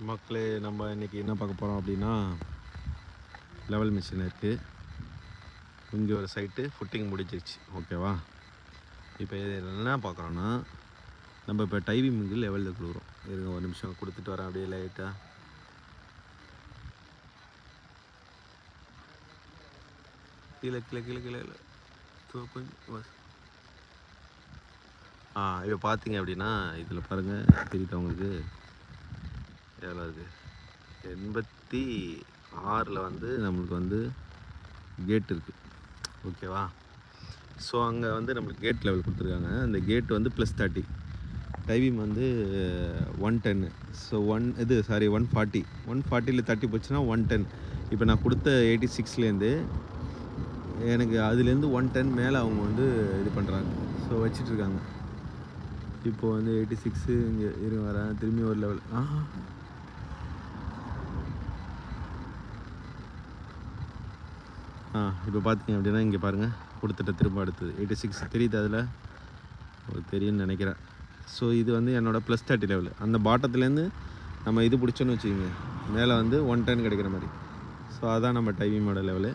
மக்களே, நம்ம இன்றைக்கி என்ன பார்க்க போகிறோம் அப்படின்னா, லெவல் மிஷின் இருக்குது. இங்கே ஒரு சைட்டு ஃபுட்டிங் முடிஞ்சிருச்சு. ஓகேவா? இப்போ இதில் என்ன பார்க்குறோன்னா, நம்ம இப்போ டைவிங்கு லெவலில் கொடுக்குறோம். இருங்க ஒரு நிமிஷம் கொடுத்துட்டு வரேன் அப்படியே லைட்டாக. கீழே கீழே கீழே கீழே கொஞ்சம் இப்போ பார்த்தீங்க அப்படின்னா, இதில் பாருங்கள் தெரியுது உங்களுக்கு எவ்வளோ இருக்குது. 86 வந்து நம்மளுக்கு வந்து கேட் இருக்குது. ஓகேவா? ஸோ அங்கே வந்து நம்மளுக்கு கேட் லெவல் கொடுத்துருக்காங்க. அந்த கேட் வந்து +30, டைவிங் வந்து 110. ஸோ 140. 140ல் 30 போச்சுன்னா 110. இப்போ நான் கொடுத்த 86லேருந்து எனக்கு அதுலேருந்து 110 மேலே அவங்க வந்து இது பண்ணுறாங்க. ஸோ வச்சிட்ருக்காங்க. இப்போது வந்து 86 இங்கே இருங்க வரேன். திரும்பி ஒரு லெவல் இப்போ பார்த்தீங்க அப்படின்னா இங்கே பாருங்கள் கொடுத்துட்ட திரும்ப அடுத்தது 86 தெரியுது. அதில் உங்களுக்கு தெரியும்னு நினைக்கிறேன். ஸோ இது வந்து என்னோடய +30 லெவலு. அந்த பாட்டத்துலேருந்து நம்ம இது பிடிச்சோன்னு வச்சுக்கோங்க, மேலே வந்து 110 கிடைக்கிற மாதிரி. ஸோ அதான் நம்ம டைவிங்கோட லெவலு.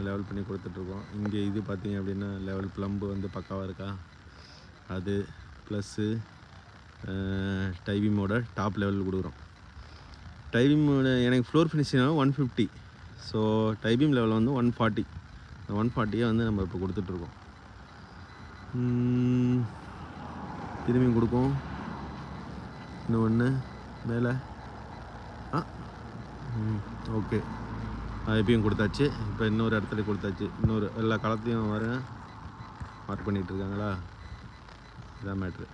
லெவல் பண்ணி கொடுத்துட்ருக்கோம். இங்கே இது பார்த்தீங்க அப்படின்னா லெவல் ப்ளம்பு வந்து பக்காவாக இருக்கா, அது ப்ளஸ்ஸு டைவிங்கோட டாப் லெவலில் கொடுக்குறோம். டைவிங்கோட எனக்கு ஃப்ளோர் ஃபினிஷிங்காக 150. ஸோ டைவிங் லெவலில் வந்து 140. அந்த 140 வந்து நம்ம இப்போ கொடுத்துட்ருக்கோம். திரும்பி கொடுக்கும். இன்னும் ஒன்று மேலே ஓகே, எப்பயும் கொடுத்தாச்சு. இப்போ இன்னொரு இடத்துல கொடுத்தாச்சு. இன்னொரு எல்லா களத்தையும் வர மார்க் பண்ணிகிட்டு இருக்காங்களா, இதான் மேட்ரு.